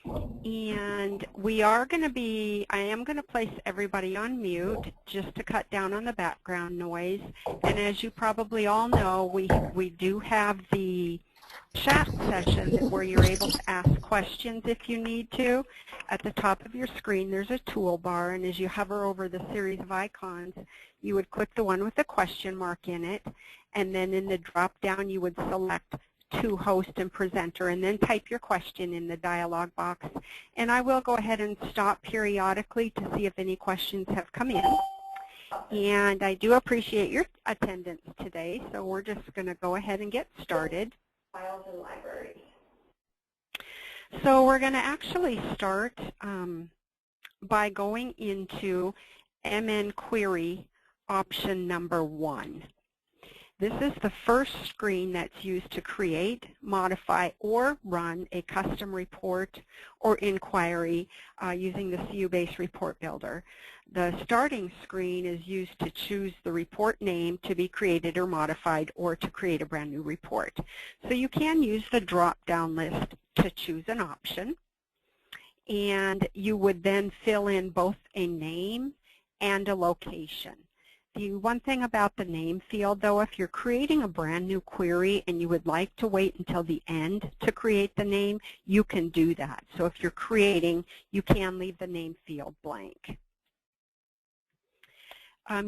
And we are going to be, I am going to place everybody on mute just to cut down on the background noise. And as you probably all know, we do have the chat session where you're able to ask questions if you need to. At the top of your screen, there's a toolbar, and as you hover over the series of icons, you would click the one with the question mark in it, and then in the drop-down, you would select to host and presenter, and then type your question in the dialog box. And I will go ahead and stop periodically to see if any questions have come in. And I do appreciate your attendance today, so we're just going to go ahead and get started. Files and libraries. So we're going to actually start by going into MN Query option number 1. This is the first screen that's used to create, modify, or run a custom report or inquiry using the CU-based report builder. The starting screen is used to choose the report name to be created or modified or to create a brand new report. So you can use the drop-down list to choose an option, and you would then fill in both a name and a location. The one thing about the name field, though, if you're creating a brand new query and you would like to wait until the end to create the name, you can do that. So if you're creating, you can leave the name field blank.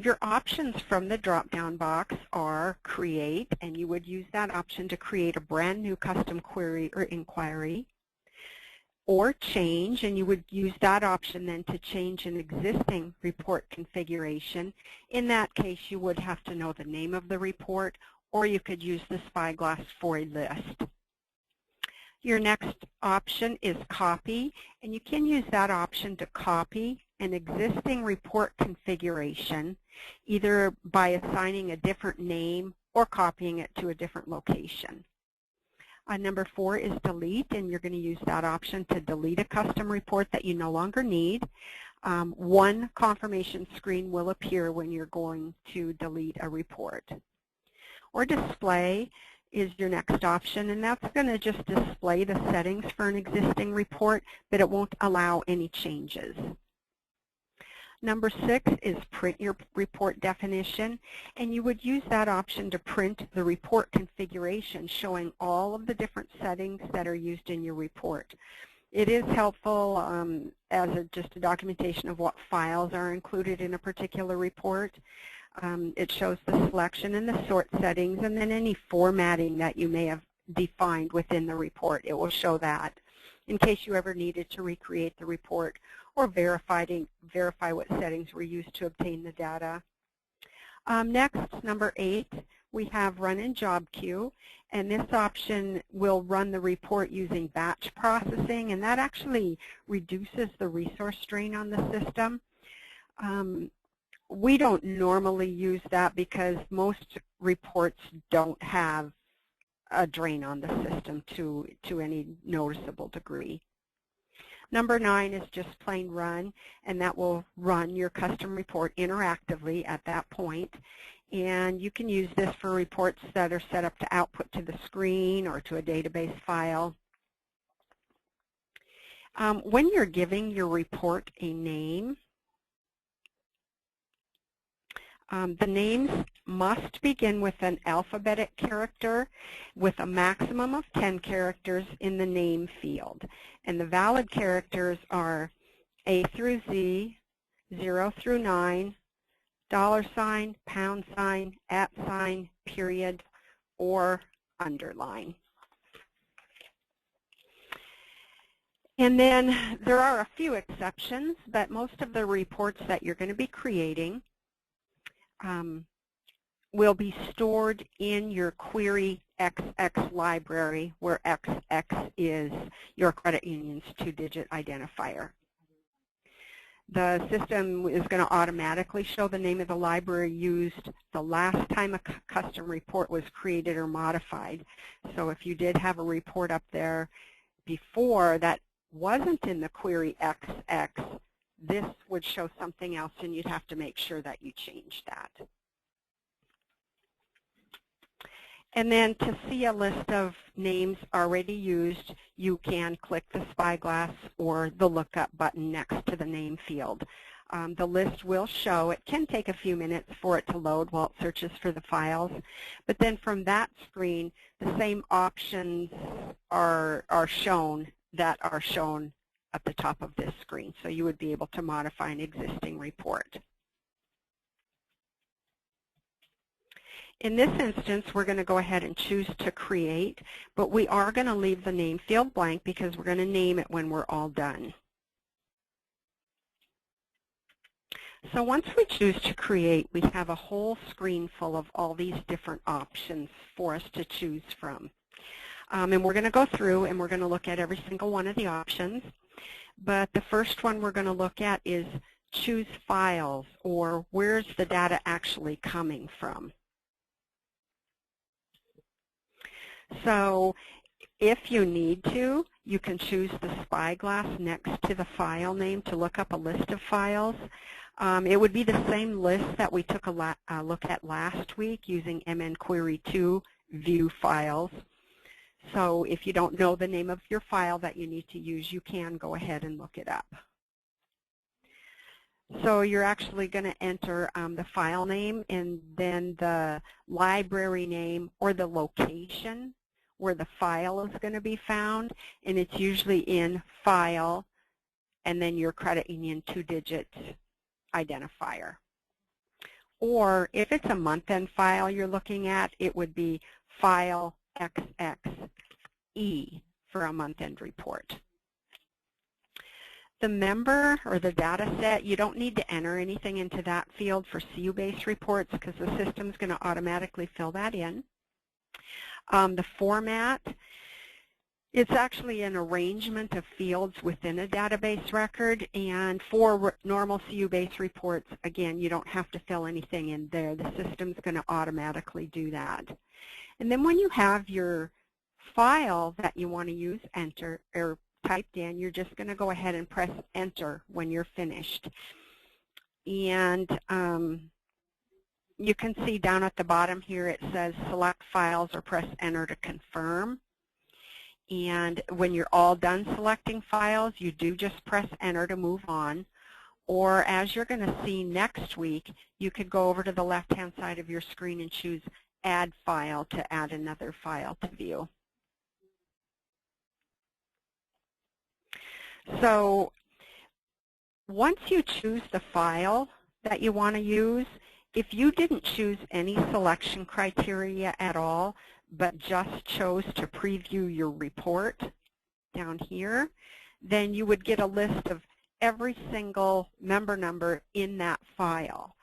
Your options from the drop-down box are create, and you would use that option to create a brand new custom query or inquiry, or change, and you would use that option then to change an existing report configuration. In that case, you would have to know the name of the report, or you could use the Spyglass for a list. Your next option is copy, and you can use that option to copy an existing report configuration, either by assigning a different name or copying it to a different location. Number 4 is delete, and you're going to use that option to delete a custom report that you no longer need. One confirmation screen will appear when you're going to delete a report. Or display is your next option, and that's going to just display the settings for an existing report, but it won't allow any changes. Number 6 is print your report definition, and you would use that option to print the report configuration showing all of the different settings that are used in your report. It is helpful as just a documentation of what files are included in a particular report. It shows the selection and the sort settings, and then any formatting that you may have defined within the report. It will show that in case you ever needed to recreate the report or verify what settings were used to obtain the data. Next, number 8, we have run in job queue, and this option will run the report using batch processing, and that actually reduces the resource strain on the system. We don't normally use that because most reports don't have a drain on the system to any noticeable degree. Number 9 is just plain run, and that will run your custom report interactively at that point. And you can use this for reports that are set up to output to the screen or to a database file. When you're giving your report a name, the names must begin with an alphabetic character with a maximum of 10 characters in the name field. And the valid characters are A through Z, 0 through 9, $, pound sign, @ period, or underline. And then there are a few exceptions, but most of the reports that you're going to be creating will be stored in your Query XX library, where XX is your credit union's 2-digit identifier. The system is going to automatically show the name of the library used the last time a custom report was created or modified. So if you did have a report up there before that wasn't in the Query XX, this would show something else, and you'd have to make sure that you change that. And then to see a list of names already used, you can click the spyglass or the lookup button next to the name field. The list will show. It can take a few minutes for it to load while it searches for the files, but then from that screen, the same options are shown that are shown at the top of this screen. So you would be able to modify an existing report. In this instance, we're going to go ahead and choose to create, but we are going to leave the name field blank because we're going to name it when we're all done. So once we choose to create, we have a whole screen full of all these different options for us to choose from. And we're going to go through and we're going to look at every single one of the options. But the first one we're going to look at is choose files, or where's the data actually coming from. So if you need to, you can choose the spyglass next to the file name to look up a list of files. It would be the same list that we took a look at last week using MN Query 2 view files. So if you don't know the name of your file that you need to use, you can go ahead and look it up. So you're actually going to enter the file name and then the library name or the location where the file is going to be found, and it's usually in File and then your credit union 2-digit identifier. Or if it's a month-end file you're looking at, it would be File XXE for a month-end report. The member or the data set, you don't need to enter anything into that field for CU-based reports because the system's going to automatically fill that in. The format, it's actually an arrangement of fields within a database record, and for normal CU-based reports, again, you don't have to fill anything in there. The system's going to automatically do that. And then when you have your file that you want to use enter or typed in, you're just going to go ahead and press enter when you're finished. And you can see down at the bottom here it says select files or press enter to confirm. And when you're all done selecting files, you do just press enter to move on. Or as you're going to see next week, you could go over to the left-hand side of your screen and choose add file to add another file to view. So once you choose the file that you want to use, if you didn't choose any selection criteria at all, but just chose to preview your report down here, then you would get a list of every single member number in that file.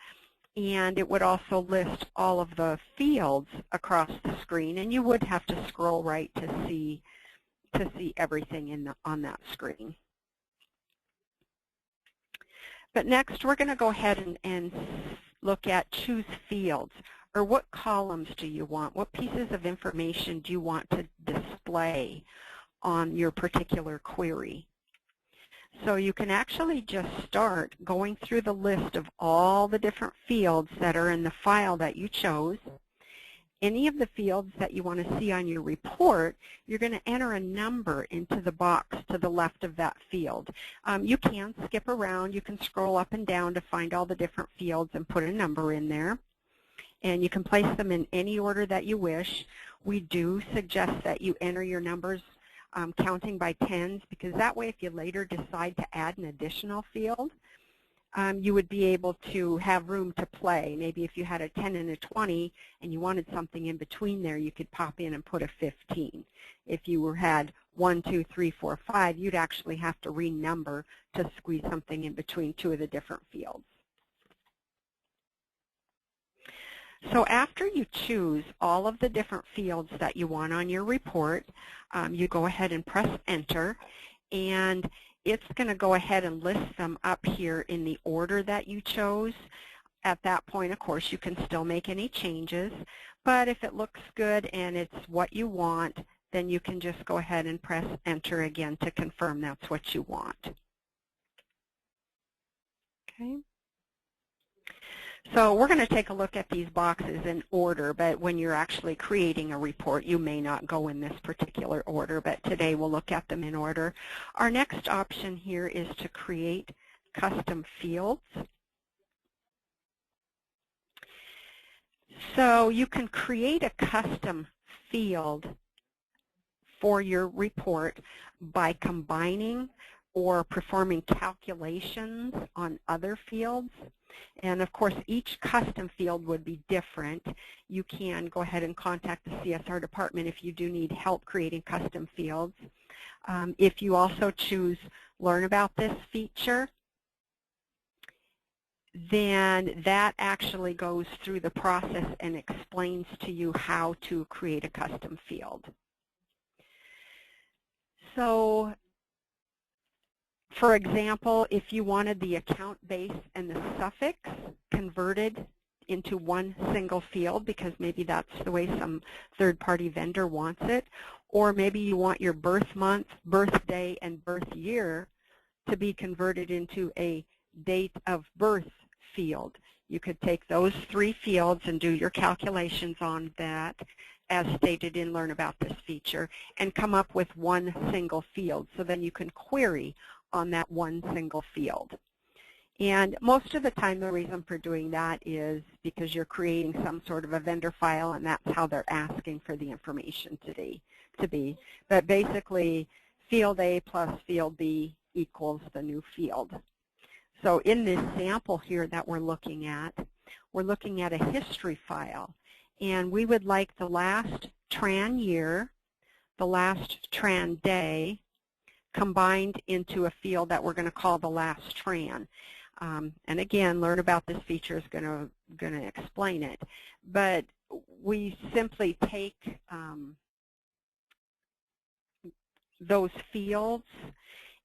And it would also list all of the fields across the screen, and you would have to scroll right to see everything on that screen. But next, we're going to go ahead and look at choose fields, or what columns do you want? What pieces of information do you want to display on your particular query? So you can actually just start going through the list of all the different fields that are in the file that you chose. Any of the fields that you want to see on your report, you're going to enter a number into the box to the left of that field. You can skip around. You can scroll up and down to find all the different fields and put a number in there. And you can place them in any order that you wish. We do suggest that you enter your numbers counting by tens, because that way if you later decide to add an additional field, you would be able to have room to play. Maybe if you had a 10 and a 20 and you wanted something in between there, you could pop in and put a 15. If you had 1, 2, 3, 4, 5, you'd actually have to renumber to squeeze something in between two of the different fields. So after you choose all of the different fields that you want on your report, you go ahead and press enter, and it's going to go ahead and list them up here in the order that you chose. At that point, of course, you can still make any changes, but if it looks good and it's what you want, then you can just go ahead and press enter again to confirm that's what you want. Okay. So we're going to take a look at these boxes in order, but when you're actually creating a report, you may not go in this particular order, but today we'll look at them in order. Our next option here is to create custom fields. So you can create a custom field for your report by combining or performing calculations on other fields. And of course, each custom field would be different. You can go ahead and contact the CSR department if you do need help creating custom fields. If you also choose Learn About This feature, then that actually goes through the process and explains to you how to create a custom field. So, for example, if you wanted the account base and the suffix converted into one single field, because maybe that's the way some third-party vendor wants it, or maybe you want your birth month, birthday, and birth year to be converted into a date of birth field. You could take those three fields and do your calculations on that as stated in Learn About This feature and come up with one single field. So then you can query on that one single field. And most of the time the reason for doing that is because you're creating some sort of a vendor file and that's how they're asking for the information to be. But basically field A plus field B equals the new field. So in this sample here that we're looking at a history file. And we would like the last Tran year, the last Tran day, combined into a field that we're going to call the last Tran. And again, Learn About This feature is going to explain it. But we simply take those fields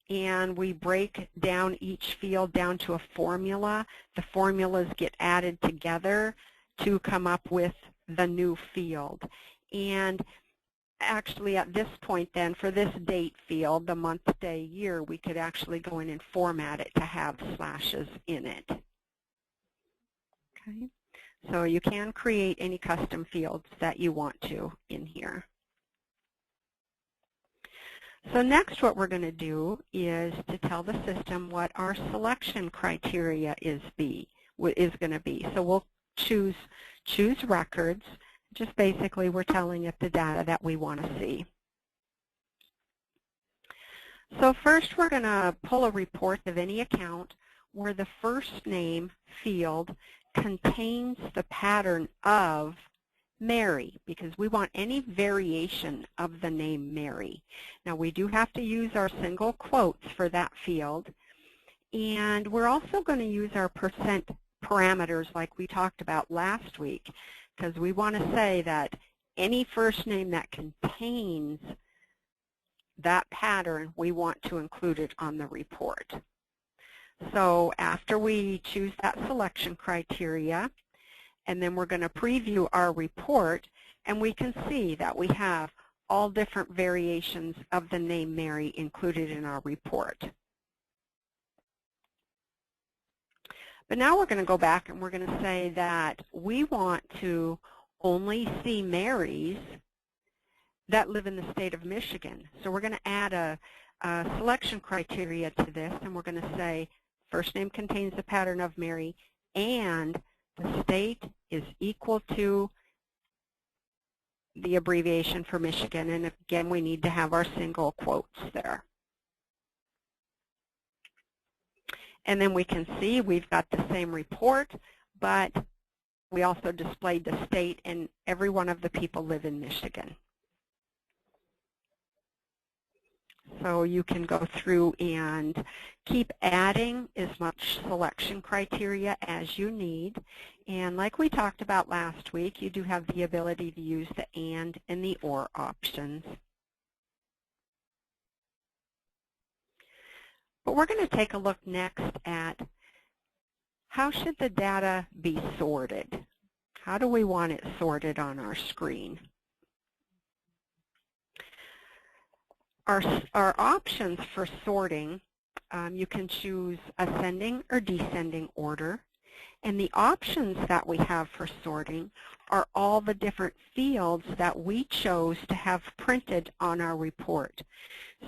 and we break down each field down to a formula. The formulas get added together to come up with the new field. And actually at this point then, for this date field, the month, day, year, we could actually go in and format it to have slashes in it. Okay, so you can create any custom fields that you want to in here. So next what we're going to do is to tell the system what our selection criteria is going to be. So we'll choose records. Just basically we're telling it the data that we want to see. So first we're going to pull a report of any account where the first name field contains the pattern of Mary, because we want any variation of the name Mary. Now we do have to use our single quotes for that field, and we're also going to use our percent parameters like we talked about last week, because we want to say that any first name that contains that pattern, we want to include it on the report. So after we choose that selection criteria, and then we're going to preview our report, and we can see that we have all different variations of the name Mary included in our report. But now we're going to go back and we're going to say that we want to only see Marys that live in the state of Michigan. So we're going to add a selection criteria to this, and we're going to say first name contains the pattern of Mary and the state is equal to the abbreviation for Michigan. And again, we need to have our single quotes there. And then we can see we've got the same report, but we also displayed the state, and every one of the people live in Michigan. So you can go through and keep adding as much selection criteria as you need. And like we talked about last week, you do have the ability to use the and the or options. But we're going to take a look next at how should the data be sorted? How do we want it sorted on our screen? Our options for sorting, you can choose ascending or descending order. And the options that we have for sorting are all the different fields that we chose to have printed on our report.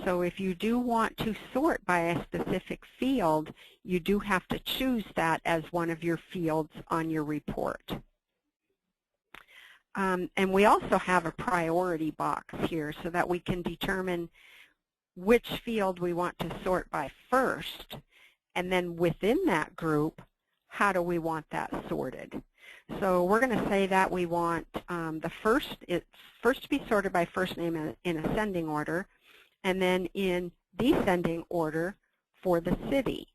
So if you do want to sort by a specific field, you do have to choose that as one of your fields on your report. And we also have a priority box here so that we can determine which field we want to sort by first, and then within that group, how do we want that sorted. So we're going to say that we want the first to be sorted by first name in ascending order, and then in descending order for the city.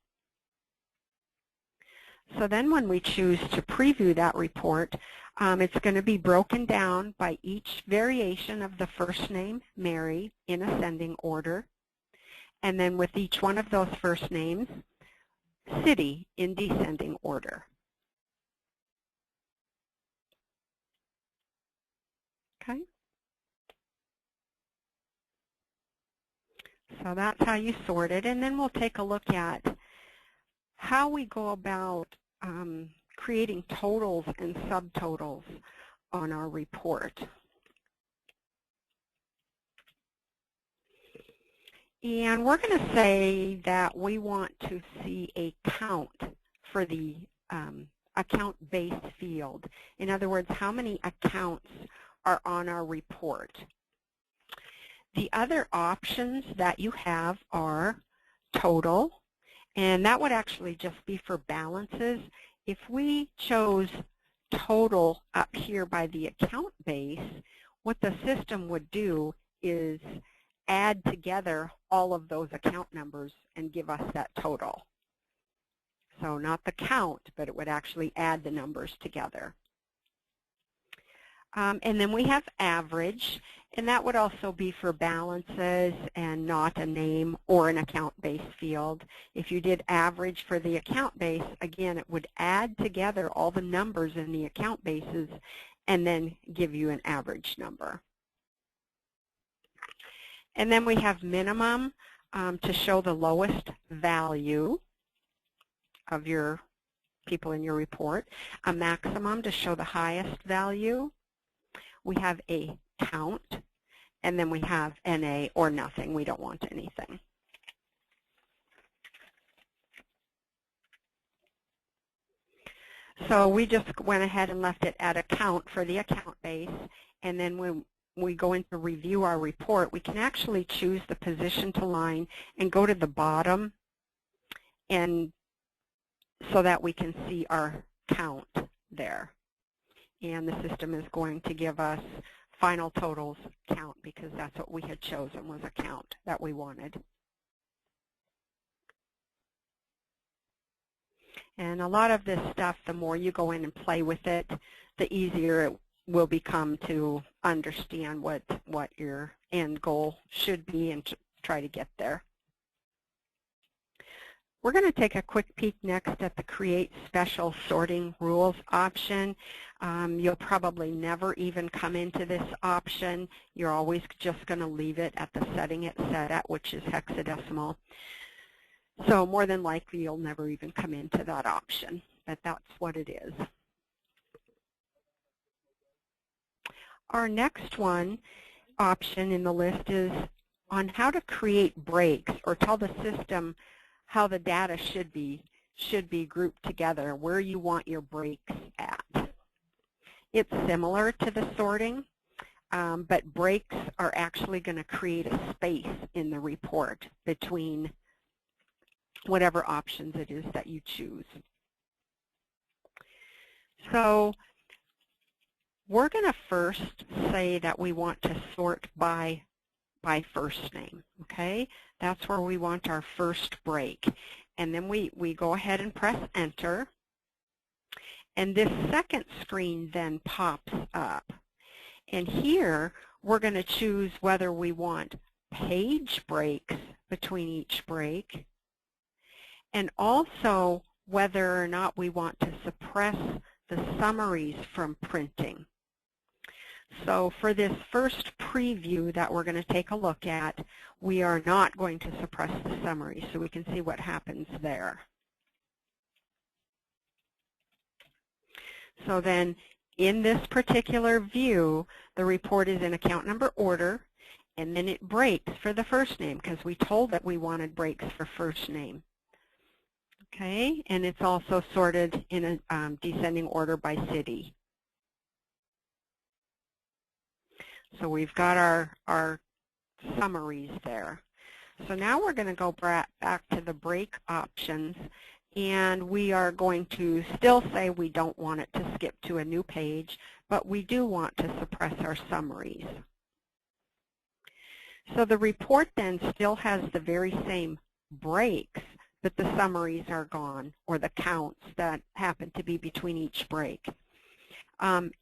So then when we choose to preview that report, it's going to be broken down by each variation of the first name, Mary, in ascending order. And then with each one of those first names, city in descending order. Okay? So that's how you sort it. And then we'll take a look at how we go about creating totals and subtotals on our report. And we're going to say that we want to see a count for the account base field. In other words, how many accounts are on our report. The other options that you have are total, and that would actually just be for balances. If we chose total up here by the account base, what the system would do is add together all of those account numbers and give us that total. So not the count, but it would actually add the numbers together. And then we have average, and that would also be for balances and not a name or an account base field. If you did average for the account base, again, it would add together all the numbers in the account bases and then give you an average number. And then we have minimum to show the lowest value of your people in your report, a maximum to show the highest value. We have a count, and then we have NA or nothing. We don't want anything. So we just went ahead and left it at account for the account base, and then when we go in to review our report, we can actually choose the position to line and go to the bottom, and so that we can see our count there. And the system is going to give us final totals count because that's what we had chosen, was a count that we wanted. And a lot of this stuff, the more you go in and play with it, the easier it will become to understand what your end goal should be and try to get there. We're going to take a quick peek next at the Create Special Sorting Rules option. You'll probably never even come into this option. You're always just going to leave it at the setting it's set at, which is hexadecimal. So more than likely you'll never even come into that option, but that's what it is. Our next option in the list is on how to create breaks or tell the system how the data should be grouped together, where you want your breaks at. It's similar to the sorting, but breaks are actually going to create a space in the report between whatever options it is that you choose. So we're going to first say that we want to sort by first name, okay? That's where we want our first break. And then we go ahead and press enter. And this second screen then pops up. And here we're going to choose whether we want page breaks between each break, and also whether or not we want to suppress the summaries from printing. So for this first preview that we're going to take a look at, we are not going to suppress the summary, so we can see what happens there. So then in this particular view, the report is in account number order, and then it breaks for the first name because we told that we wanted breaks for first name. Okay, and it's also sorted in a descending order by city. So we've got our summaries there. So now we're going to go back to the break options, and we are going to still say we don't want it to skip to a new page, but we do want to suppress our summaries. So the report then still has the very same breaks, but the summaries are gone, or the counts that happen to be between each break.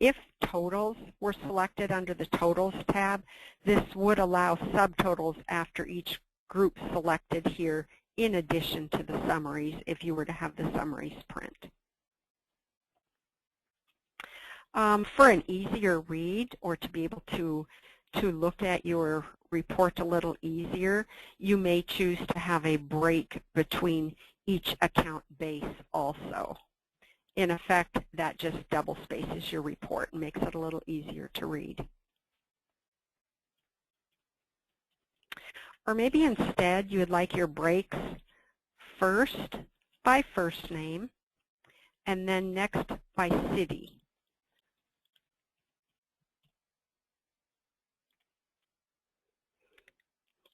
If totals were selected under the Totals tab, this would allow subtotals after each group selected here in addition to the summaries if you were to have the summaries print. For an easier read or to be able to look at your report a little easier, you may choose to have a break between each account base also. In effect, that just double spaces your report and makes it a little easier to read. Or maybe instead you would like your breaks first by first name and then next by city.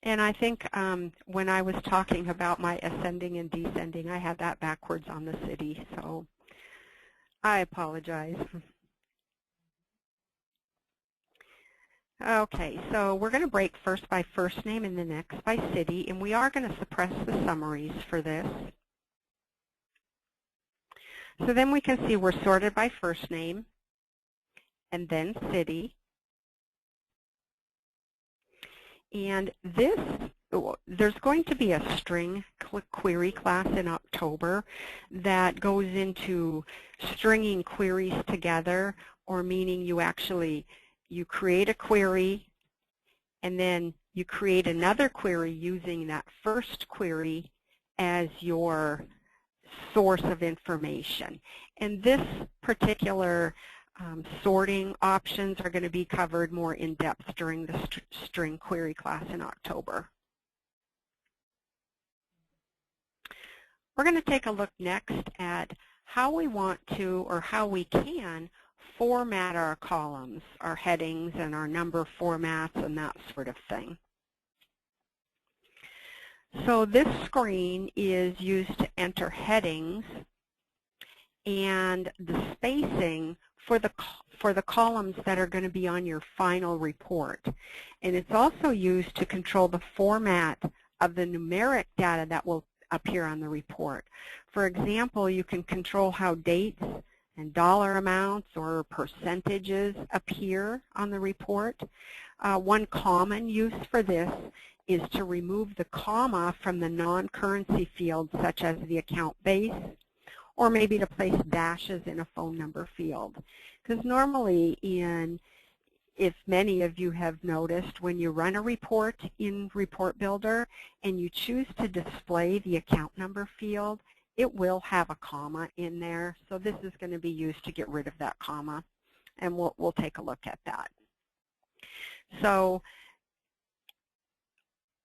And I think when I was talking about my ascending and descending, I had that backwards on the city, so I apologize. Okay, so we're going to break first by first name and then next by city, and we are going to suppress the summaries for this. So then we can see we're sorted by first name and then city. And this, there's going to be a string query class in October that goes into stringing queries together, or meaning you create a query and then you create another query using that first query as your source of information. And this particular sorting options are going to be covered more in depth during the string query class in October. We're going to take a look next at how we want to, or how we can, format our columns, our headings and our number formats and that sort of thing. So this screen is used to enter headings and the spacing for the columns that are going to be on your final report. And it's also used to control the format of the numeric data that will appear on the report. For example, you can control how dates and dollar amounts or percentages appear on the report. One common use for this is to remove the comma from the non-currency fields such as the account base, or maybe to place dashes in a phone number field. Because normally if many of you have noticed, when you run a report in Report Builder and you choose to display the account number field, it will have a comma in there. So this is going to be used to get rid of that comma, and we'll take a look at that. So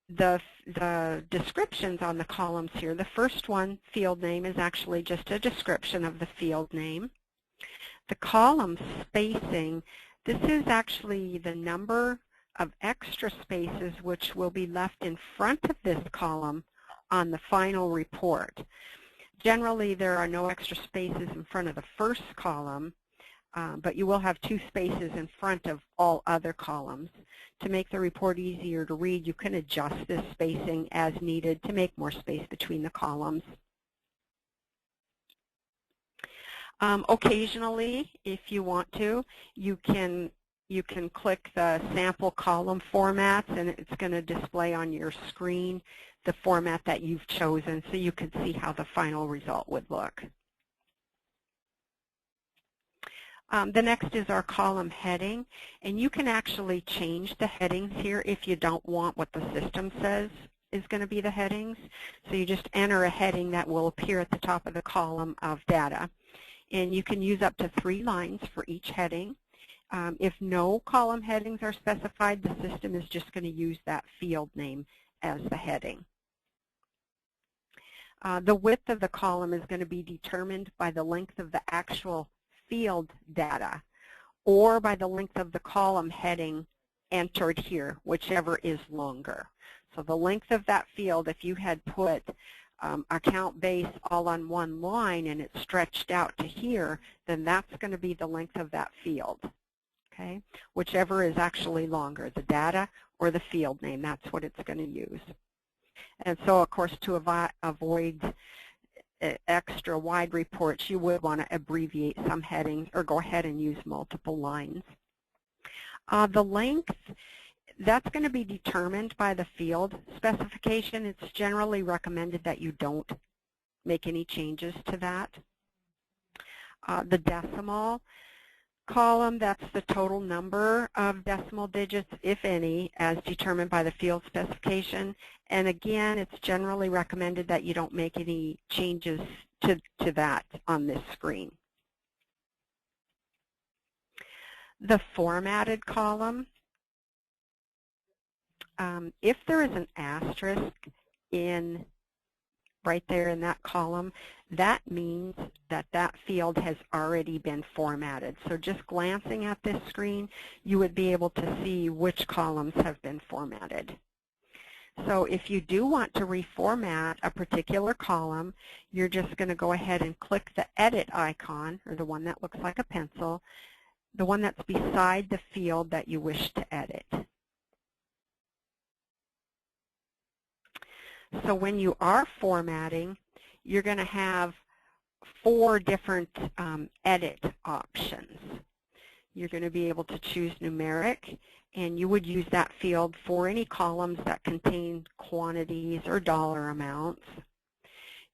the descriptions on the columns here, the first one, field name, is actually just a description of the field name. The column spacing, this is actually the number of extra spaces which will be left in front of this column on the final report. Generally, there are no extra spaces in front of the first column, but you will have 2 spaces in front of all other columns. To make the report easier to read, you can adjust this spacing as needed to make more space between the columns. Occasionally, if you want to, you can click the sample column formats, and it's going to display on your screen the format that you've chosen, so you can see how the final result would look. The next is our column heading, and you can actually change the headings here if you don't want what the system says is going to be the headings. So you just enter a heading that will appear at the top of the column of data. and you can use up to 3 lines for each heading. If no column headings are specified, the system is just going to use that field name as the heading. The width of the column is going to be determined by the length of the actual field data or by the length of the column heading entered here, whichever is longer. So the length of that field, if you had put account base all on one line and it stretched out to here, then that's going to be the length of that field. Okay? Whichever is actually longer, the data or the field name, that's what it's going to use. And so, of course, to avoid extra wide reports, you would want to abbreviate some headings or go ahead and use multiple lines. The length, that's going to be determined by the field specification. It's generally recommended that you don't make any changes to that. The decimal column, that's the total number of decimal digits, if any, as determined by the field specification. And again, it's generally recommended that you don't make any changes to that on this screen. The formatted column, if there is an asterisk right there in that column, that means that that field has already been formatted. So just glancing at this screen, you would be able to see which columns have been formatted. So if you do want to reformat a particular column, you're just going to go ahead and click the edit icon, or the one that looks like a pencil, the one that's beside the field that you wish to edit. So when you are formatting, you're going to have 4 different edit options. You're going to be able to choose numeric, and you would use that field for any columns that contain quantities or dollar amounts.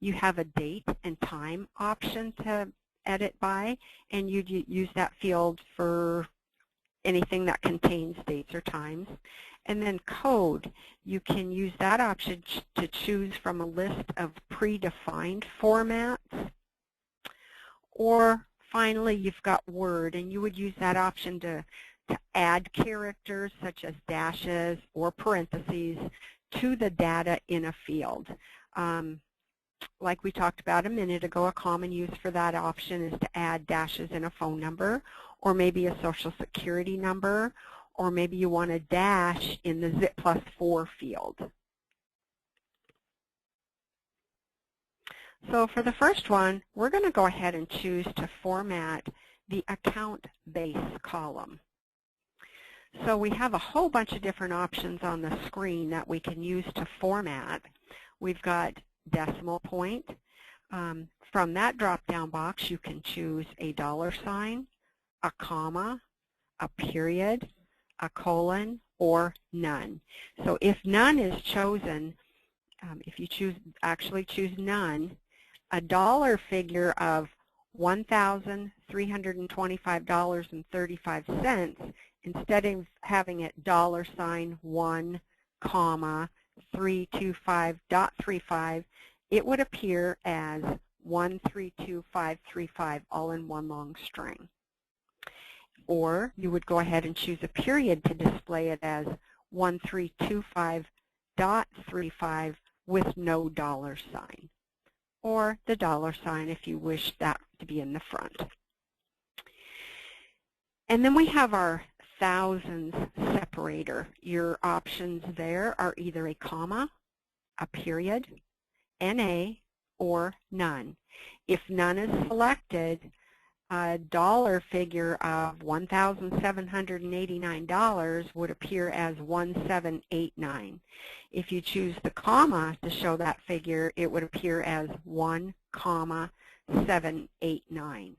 You have a date and time option to edit by, and you'd use that field for anything that contains dates or times. And then code, you can use that option to choose from a list of predefined formats. Or finally, you've got Word, and you would use that option to add characters such as dashes or parentheses to the data in a field. Like we talked about a minute ago, a common use for that option is to add dashes in a phone number, or maybe a social security number, or maybe you want a dash in the ZIP+4 field. So for the first one, we're going to go ahead and choose to format the account base column. So we have a whole bunch of different options on the screen that we can use to format. We've got decimal point. From that drop-down box, you can choose a $, a comma, a period, a colon, or none. So if none is chosen, if you actually choose none, a dollar figure of $1,325.35, instead of having it $1, comma, 325.35, it would appear as 132535 all in one long string. Or you would go ahead and choose a period to display it as 1325.35 with no $, or the $, if you wish that to be in the front. And then we have our thousands separator. Your options there are either a comma, a period, NA, or none. If none is selected, a dollar figure of $1,789 would appear as 1789. If you choose the comma to show that figure, it would appear as 1,789.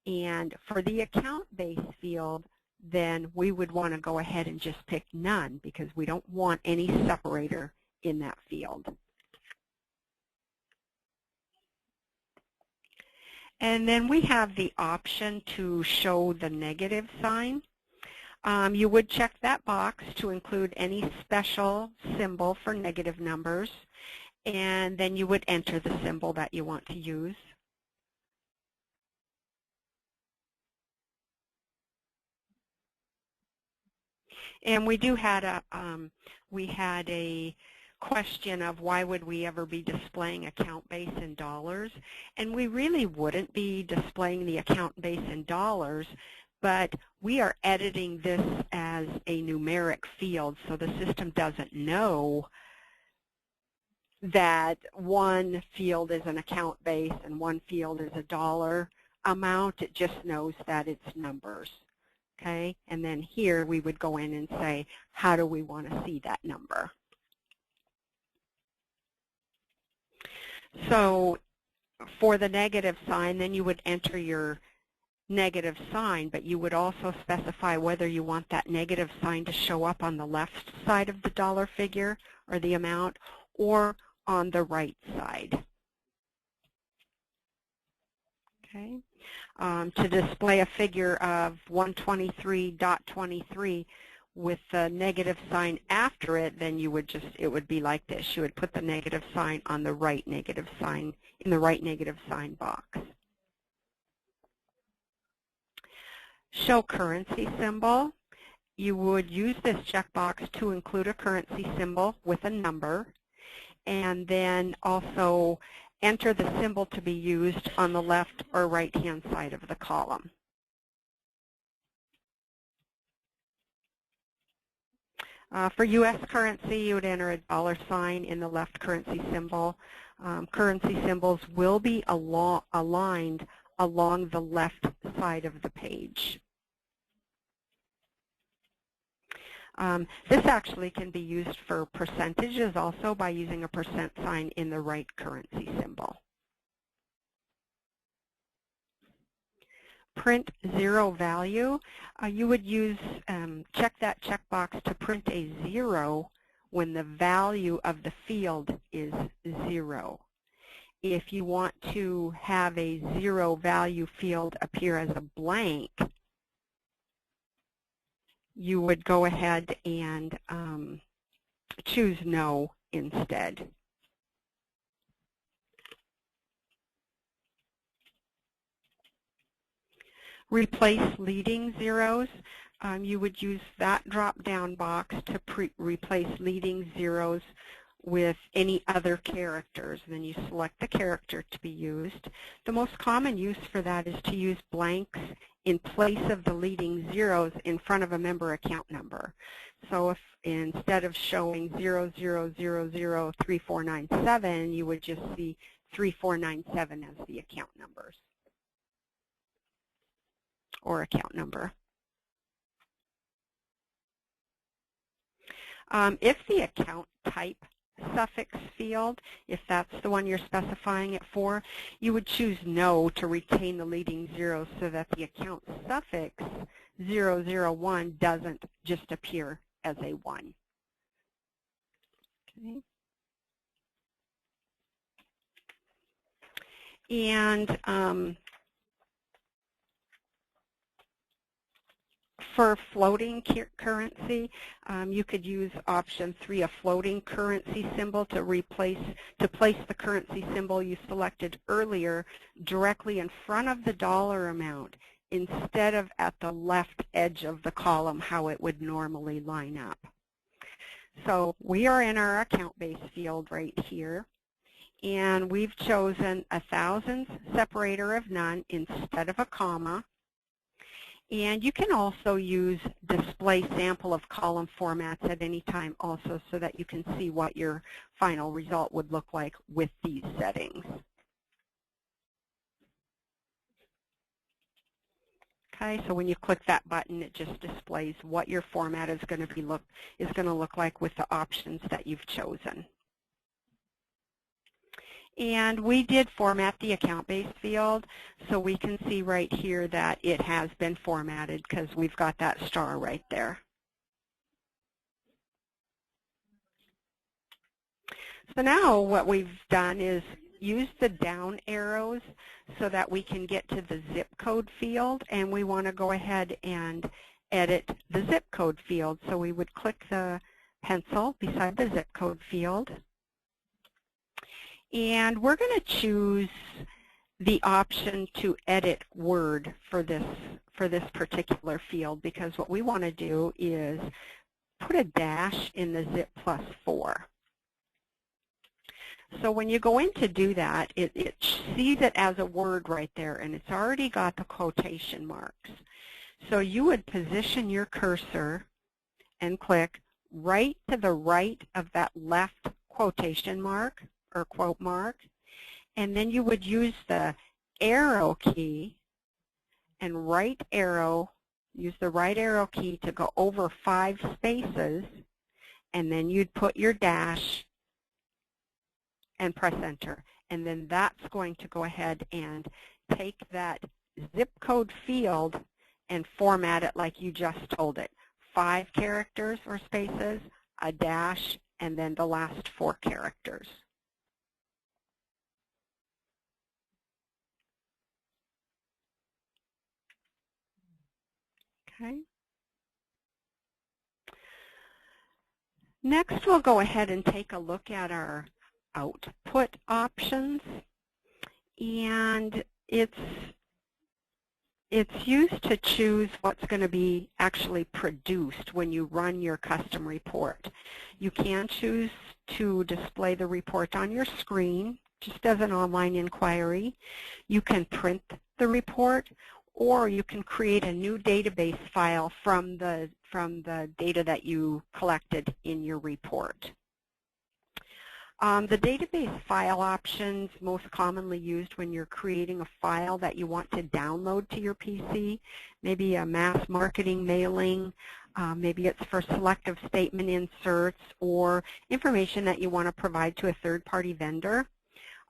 And for the account base field, then we would want to go ahead and just pick none, because we don't want any separator in that field. And then we have the option to show the negative sign. You would check that box to include any special symbol for negative numbers, and then you would enter the symbol that you want to use. And we had a question of why would we ever be displaying account base in dollars, and we really wouldn't be displaying the account base in dollars, but we are editing this as a numeric field, so the system doesn't know that one field is an account base and one field is a dollar amount. It just knows that it's numbers. Okay, and then here we would go in and say, how do we want to see that number? So for the negative sign, then you would enter your negative sign, but you would also specify whether you want that negative sign to show up on the left side of the dollar figure or the amount or on the right side. Okay. To display a figure of 123.23 with the negative sign after it, then you would it would be like this. You would put the negative sign on the right negative sign, in the right negative sign box. Show currency symbol. You would use this checkbox to include a currency symbol with a number, and then also enter the symbol to be used on the left or right-hand side of the column. For U.S. currency, you would enter a dollar sign in the left currency symbol. Currency symbols will be aligned along the left side of the page. This actually can be used for percentages also by using a percent sign in the right currency symbol. Print zero value. You would use, check that checkbox to print a 0 when the value of the field is 0. If you want to have a 0 value field appear as a blank, you would go ahead and choose no instead. Replace leading zeros. You would use that drop-down box to replace leading zeros with any other characters. Then you select the character to be used. The most common use for that is to use blanks in place of the leading zeros in front of a member account number. So if instead of showing 00003497, you would just see 3497 as the account numbers or account number. If the account type suffix field, if that's the one you're specifying it for, you would choose no to retain the leading zeros so that the account suffix 001 doesn't just appear as a 1. Okay. And for floating currency, you could use option 3, a floating currency symbol, to place the currency symbol you selected earlier directly in front of the dollar amount instead of at the left edge of the column how it would normally line up. So we are in our account base field right here, and we've chosen a thousands separator of none instead of a comma. And you can also use display sample of column formats at any time also so that you can see what your final result would look like with these settings. Okay, so when you click that button, it just displays what your format is going to look like with the options that you've chosen. And we did format the account base field, so we can see right here that it has been formatted because we've got that star right there. So now what we've done is use the down arrows so that we can get to the zip code field, and we want to go ahead and edit the zip code field. So we would click the pencil beside the zip code field. And we're going to choose the option to edit word for this particular field, because what we want to do is put a dash in the zip +4. So when you go in to do that, it sees it as a word right there, and it's already got the quotation marks. So you would position your cursor and click right to the right of that left quotation mark or quote mark, and then you would use the arrow key and use the right arrow key to go over 5 spaces, and then you'd put your dash and press enter. And then that's going to go ahead and take that zip code field and format it like you just told it. 5 characters or spaces, a dash, and then the last 4 characters. Okay. Next, we'll go ahead and take a look at our output options, and it's used to choose what's going to be actually produced when you run your custom report. You can choose to display the report on your screen, just as an online inquiry. You can print the report, or you can create a new database file from the data that you collected in your report. The database file options most commonly used when you're creating a file that you want to download to your PC, maybe a mass marketing mailing, maybe it's for selective statement inserts or information that you want to provide to a third-party vendor.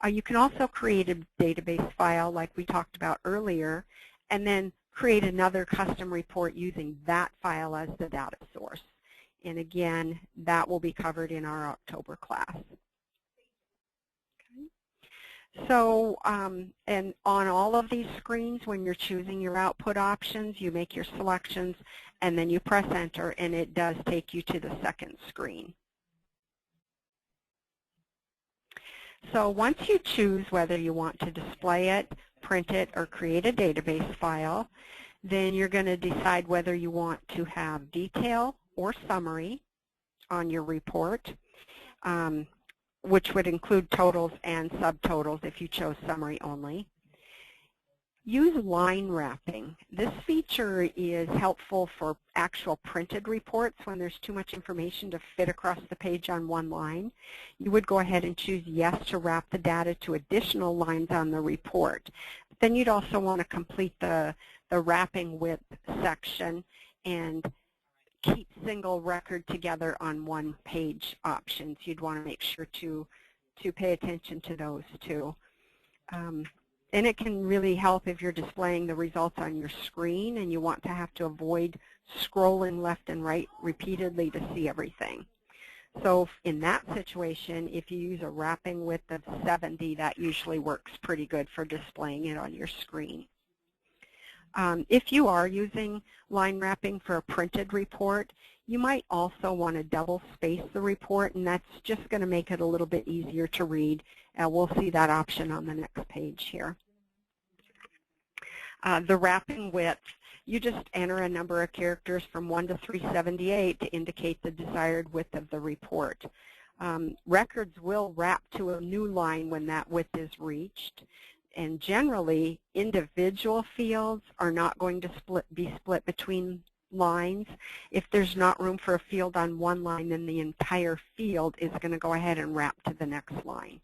You can also create a database file like we talked about earlier, and then create another custom report using that file as the data source. And again, that will be covered in our October class. So, and on all of these screens, when you're choosing your output options, you make your selections, and then you press enter, and it does take you to the second screen. So once you choose whether you want to display it, print it, or create a database file, then you're going to decide whether you want to have detail or summary on your report, which would include totals and subtotals if you chose summary only. Use line wrapping. This feature is helpful for actual printed reports when there's too much information to fit across the page on one line. You would go ahead and choose yes to wrap the data to additional lines on the report. But then you'd also want to complete the wrapping width section and keep single record together on one page options. You'd want to make sure to pay attention to those too. And it can really help if you're displaying the results on your screen and you want to have to avoid scrolling left and right repeatedly to see everything. So in that situation, if you use a wrapping width of 70, that usually works pretty good for displaying it on your screen. If you are using line wrapping for a printed report, you might also want to double space the report, and that's just going to make it a little bit easier to read. We'll see that option on the next page here. The wrapping width, you just enter a number of characters from 1 to 378 to indicate the desired width of the report. Records will wrap to a new line when that width is reached. And generally, individual fields are not going to be split between lines. If there's not room for a field on one line, then the entire field is going to go ahead and wrap to the next line.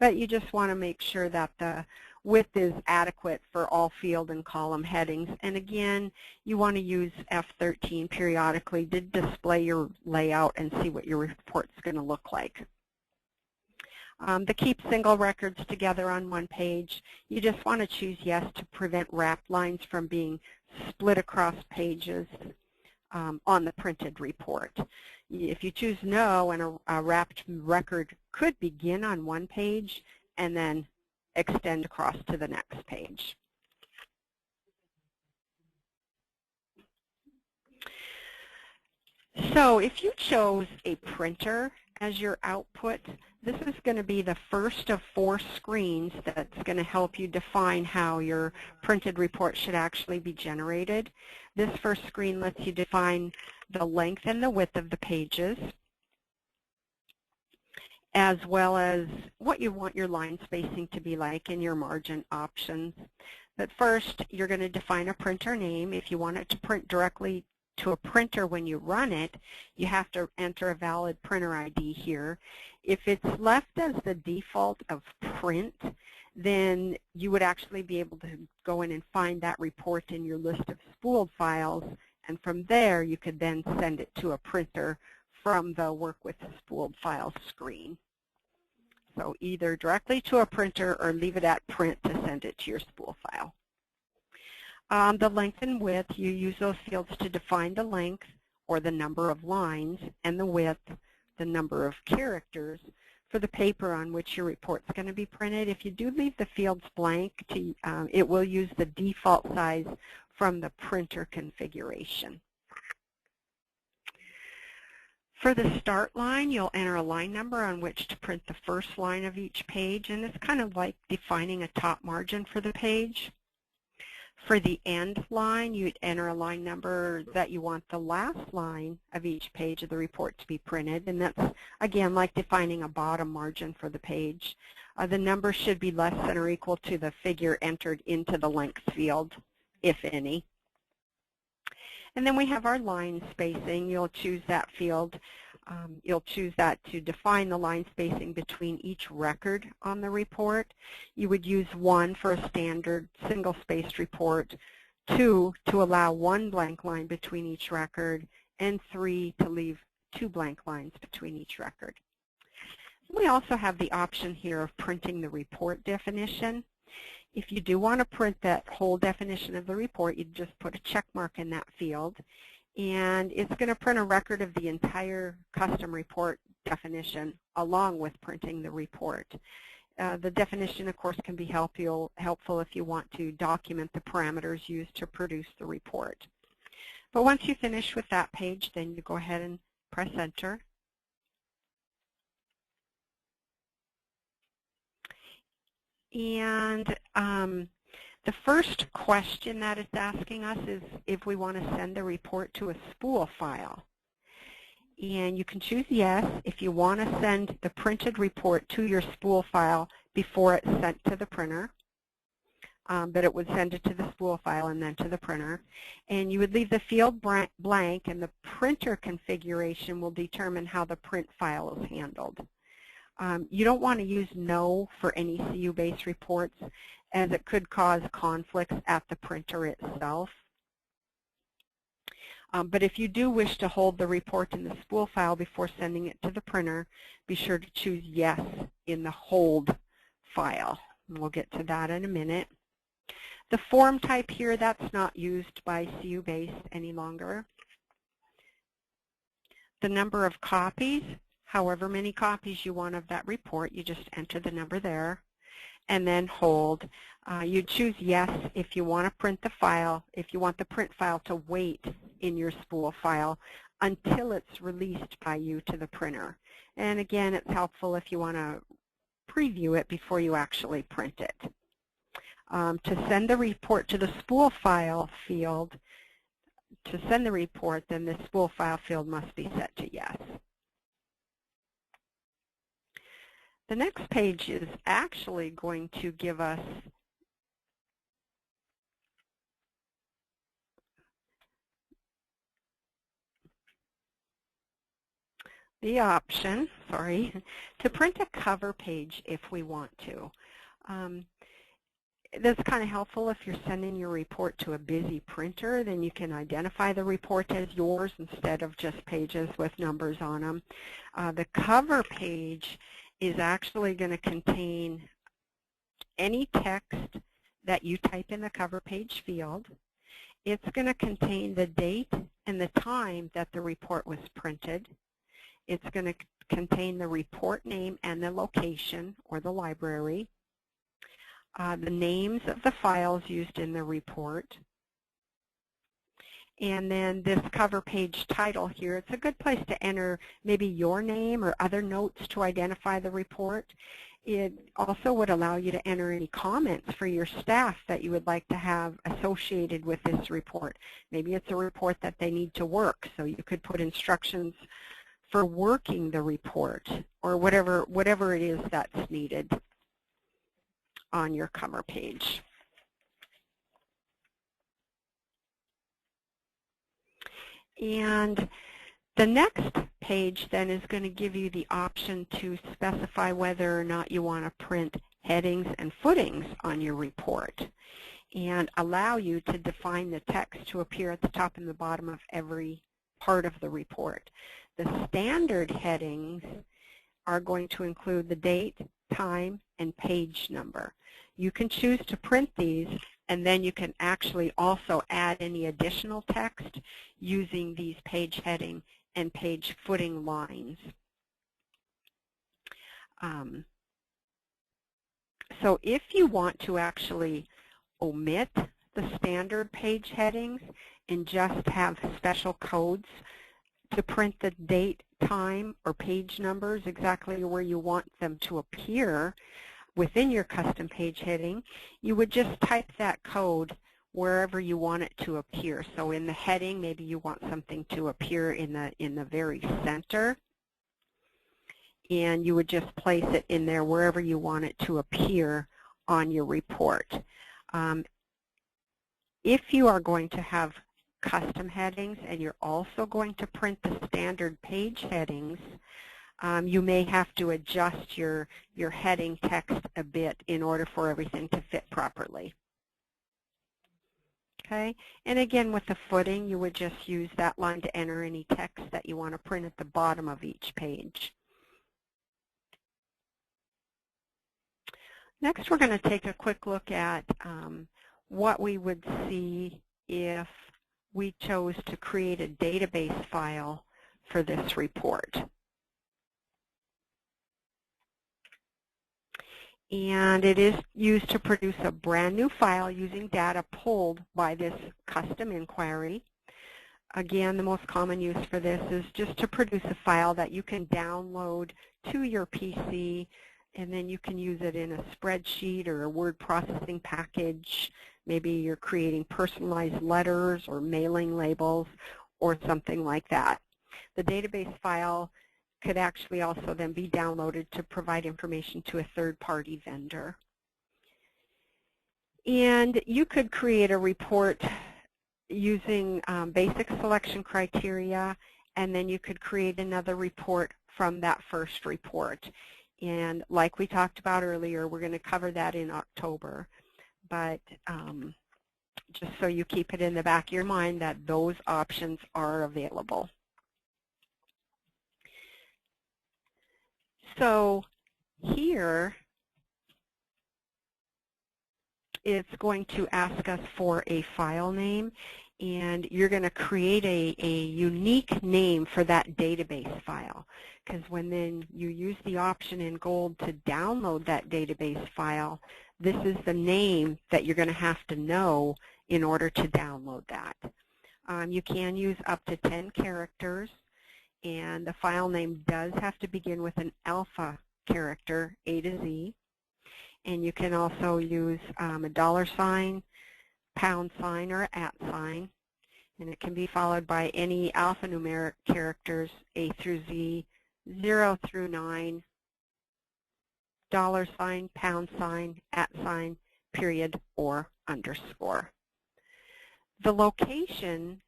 But you just want to make sure that the width is adequate for all field and column headings. And again, you want to use F13 periodically to display your layout and see what your report's going to look like. The keep single records together on one page, you just want to choose yes to prevent wrapped lines from being split across pages on the printed report. If you choose no, and a wrapped record could begin on one page and then extend across to the next page. So if you chose a printer as your output. This is going to be the first of 4 screens that's going to help you define how your printed report should actually be generated. This first screen lets you define the length and the width of the pages, as well as what you want your line spacing to be like and your margin options. But first, you're going to define a printer name. If you want it to print directly to a printer when you run it, you have to enter a valid printer ID here. If it's left as the default of print, then you would actually be able to go in and find that report in your list of spooled files, and from there you could then send it to a printer from the Work with Spooled Files screen. So either directly to a printer or leave it at print to send it to your spool file. The length and width, you use those fields to define the length or the number of lines, and the width, the number of characters for the paper on which your report's going to be printed. If you do leave the fields blank, it will use the default size from the printer configuration. For the start line, you'll enter a line number on which to print the first line of each page, and it's kind of like defining a top margin for the page. For the end line, you'd enter a line number that you want the last line of each page of the report to be printed, and that's, again, like defining a bottom margin for the page. The number should be less than or equal to the figure entered into the length field, if any. And then we have our line spacing. You'll choose that field. You'll choose that to define the line spacing between each record on the report. You would use 1 for a standard single-spaced report, 2 to allow 1 blank line between each record, and 3 to leave 2 blank lines between each record. We also have the option here of printing the report definition. If you do want to print that whole definition of the report, you just put a check mark in that field, and it's going to print a record of the entire custom report definition along with printing the report. The definition, of course, can be helpful if you want to document the parameters used to produce the report. But once you finish with that page, then you go ahead and press Enter. And the first question that it's asking us is if we want to send the report to a spool file. And you can choose yes if you want to send the printed report to your spool file before it's sent to the printer. But it would send it to the spool file and then to the printer. And you would leave the field blank, and the printer configuration will determine how the print file is handled. You don't want to use no for any CU-based reports, as it could cause conflicts at the printer itself. But if you do wish to hold the report in the spool file before sending it to the printer, be sure to choose yes in the hold file. And we'll get to that in a minute. The form type here, that's not used by CU-based any longer. The number of copies, however many copies you want of that report, you just enter the number there. And then hold. You choose yes if you want to print the file, if you want the print file to wait in your spool file until it's released by you to the printer. And again, it's helpful if you want to preview it before you actually print it. To send the report to the spool file field, to send the report, then the spool file field must be set to yes. The next page is actually going to give us the option, to print a cover page if we want to. That's kind of helpful if you're sending your report to a busy printer, then you can identify the report as yours instead of just pages with numbers on them. The cover page is actually going to contain any text that you type in the cover page field. It's going to contain the date and the time that the report was printed. It's going to contain the report name and the location or the library, the names of the files used in the report, And then this cover page title here, it's a good place to enter maybe your name or other notes to identify the report. It also would allow you to enter any comments for your staff that you would like to have associated with this report. Maybe it's a report that they need to work, so you could put instructions for working the report or whatever it is that's needed on your cover page. And the next page then is going to give you the option to specify whether or not you want to print headings and footings on your report and allow you to define the text to appear at the top and the bottom of every part of the report. The standard headings are going to include the date, time, and page number. You can choose to print these, and then you can actually also add any additional text using these page heading and page footing lines. So if you want to actually omit the standard page headings and just have special codes to print the date, time, or page numbers exactly where you want them to appear within your custom page heading, you would just type that code wherever you want it to appear. So in the heading, maybe you want something to appear in the very center, and you would just place it in there wherever you want it to appear on your report. If you are going to have custom headings and you're also going to print the standard page headings, you may have to adjust your heading text a bit in order for everything to fit properly. Okay, and again with the footing, you would just use that line to enter any text that you want to print at the bottom of each page. Next, we're going to take a quick look at what we would see if we chose to create a database file for this report. And it is used to produce a brand new file using data pulled by this custom inquiry. Again, the most common use for this is just to produce a file that you can download to your PC, and then you can use it in a spreadsheet or a word processing package. Maybe you're creating personalized letters or mailing labels or something like that. The database file could actually also then be downloaded to provide information to a third-party vendor. And you could create a report using basic selection criteria, and then you could create another report from that first report. And like we talked about earlier, we're going to cover that in October. But just so you keep it in the back of your mind that those options are available. So here, it's going to ask us for a file name, and you're going to create a unique name for that database file. Because when then you use the option in gold to download that database file, this is the name that you're going to have to know in order to download that. You can use up to 10 characters. And the file name does have to begin with an alpha character, A to Z. And you can also use a $sign, £sign, or @sign. And it can be followed by any alphanumeric characters, A through Z, 0 through 9, $sign, £sign, @sign, period, or underscore. The location,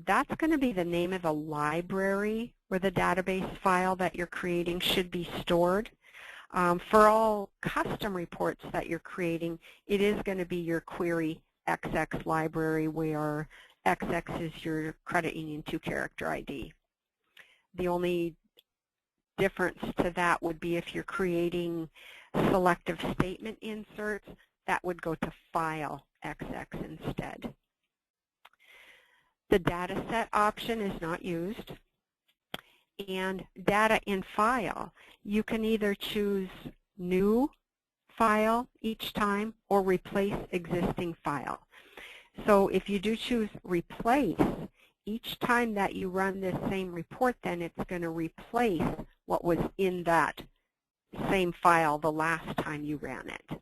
that's going to be the name of the library where the database file that you're creating should be stored. For all custom reports that you're creating, it is going to be your query XX library where XX is your credit union 2-character ID. The only difference to that would be if you're creating selective statement inserts, that would go to file XX instead. The data set option is not used. And data in file, you can either choose new file each time or replace existing file. So if you do choose replace, each time that you run this same report, then it's going to replace what was in that same file the last time you ran it.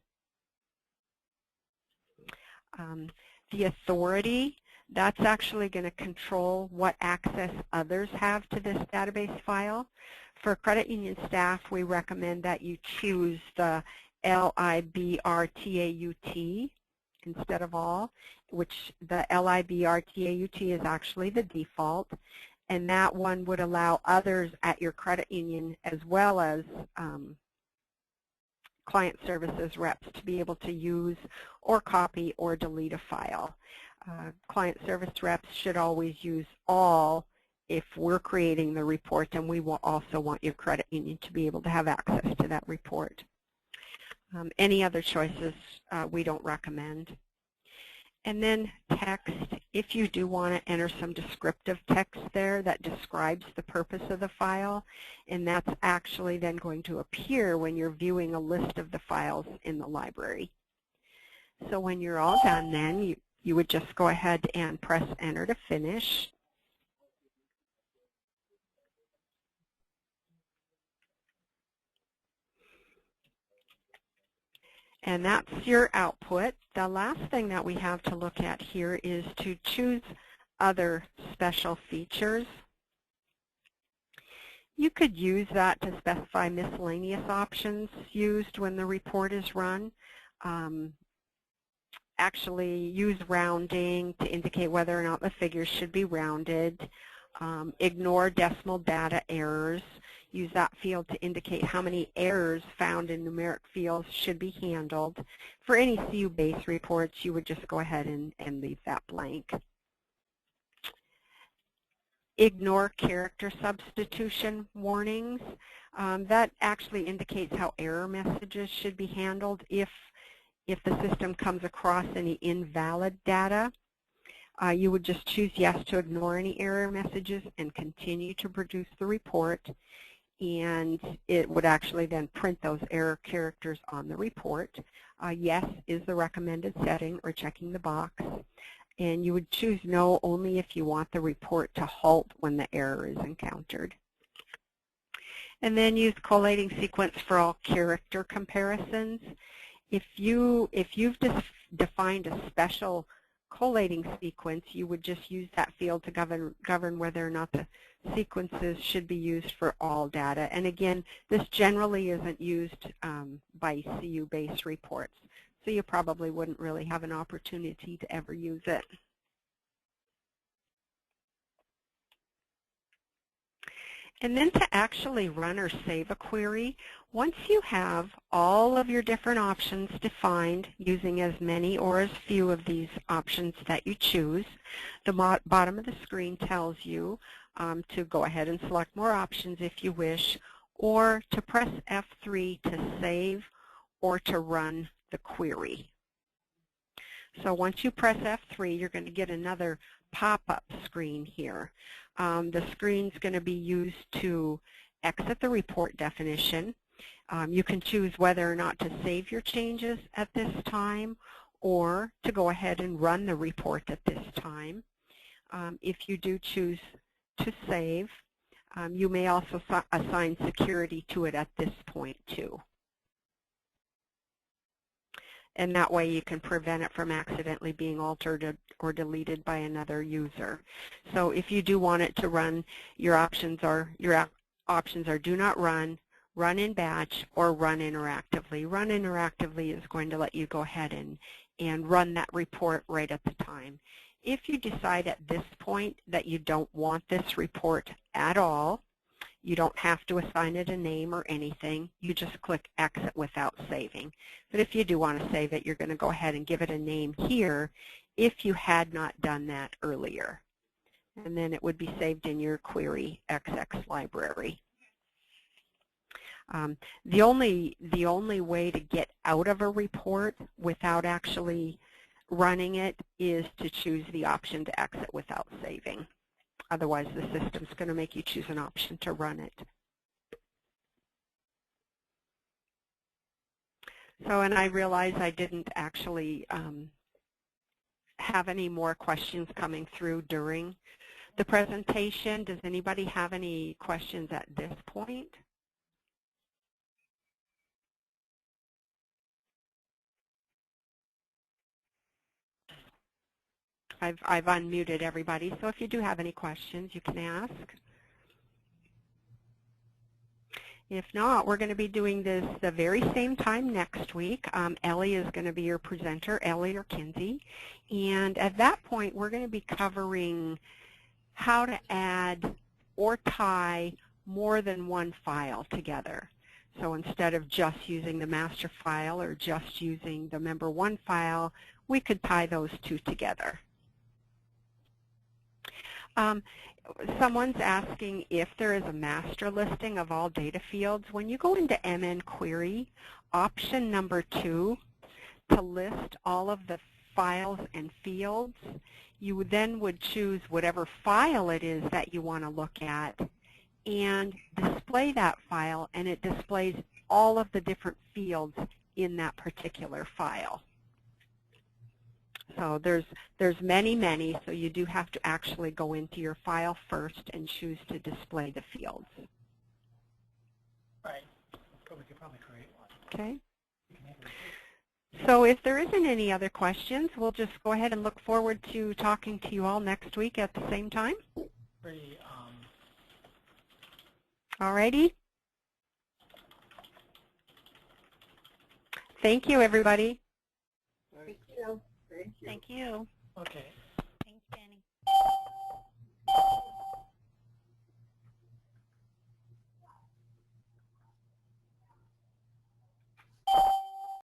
The authority, that's actually going to control what access others have to this database file. For credit union staff, we recommend that you choose the LIBRTAUT instead of all, which the LIBRTAUT is actually the default, and that one would allow others at your credit union as well as client services reps to be able to use or copy or delete a file. Client service reps should always use all if we're creating the report, and we will also want your credit union to be able to have access to that report. Any other choices we don't recommend. And then text, if you do want to enter some descriptive text there that describes the purpose of the file, and that's actually then going to appear when you're viewing a list of the files in the library. So when you're all done then, you would just go ahead and press enter to finish. And that's your output. The last thing that we have to look at here is to choose other special features. You could use that to specify miscellaneous options used when the report is run. Actually use rounding to indicate whether or not the figures should be rounded. Ignore decimal data errors. Use that field to indicate how many errors found in numeric fields should be handled. For any CU-based reports, you would just go ahead and leave that blank. Ignore character substitution warnings. That actually indicates how error messages should be handled if the system comes across any invalid data. You would just choose yes to ignore any error messages and continue to produce the report, and it would actually then print those error characters on the report. Yes is the recommended setting, or checking the box, and you would choose no only if you want the report to halt when the error is encountered. And then use collating sequence for all character comparisons. If you've defined a special collating sequence, you would just use that field to govern whether or not the sequences should be used for all data. And again, this generally isn't used by CU-based reports, so you probably wouldn't really have an opportunity to ever use it. And then to actually run or save a query, once you have all of your different options defined using as many or as few of these options that you choose, the bottom of the screen tells you to go ahead and select more options if you wish, or to press F3 to save or to run the query. So once you press F3, you're going to get another pop-up screen here. The screen's going to be used to exit the report definition. You can choose whether or not to save your changes at this time or to go ahead and run the report at this time. If you do choose to save, you may also assign security to it at this point too. And that way you can prevent it from accidentally being altered or deleted by another user. So if you do want it to run, your options are do not run, run in batch, or run interactively. Run interactively is going to let you go ahead and run that report right at the time. If you decide at this point that you don't want this report at all, you don't have to assign it a name or anything. You just click exit without saving. But if you do want to save it, you're going to go ahead and give it a name here if you had not done that earlier. And then it would be saved in your query XX library. The only way to get out of a report without actually running it is to choose the option to exit without saving. Otherwise, the system's going to make you choose an option to run it. So, and I realize I didn't actually have any more questions coming through during the presentation. Does anybody have any questions at this point? I've unmuted everybody, so if you do have any questions, you can ask. If not, we're going to be doing this the very same time next week. Ellie is going to be your presenter, Ellie or Kinsey. And at that point, we're going to be covering how to add or tie more than one file together. So instead of just using the master file or just using the member one file, we could tie those two together. Someone's asking if there is a master listing of all data fields. When you go into MN Query, option number 2, to list all of the files and fields, you then would choose whatever file it is that you want to look at and display that file, and it displays all of the different fields in that particular file. So there's many, so you do have to actually go into your file first and choose to display the fields. Right. But we could probably create one. Okay. So if there isn't any other questions, we'll just go ahead and look forward to talking to you all next week at the same time. Pretty, Alrighty. Thank you, everybody. Thank you. Thank you. Okay.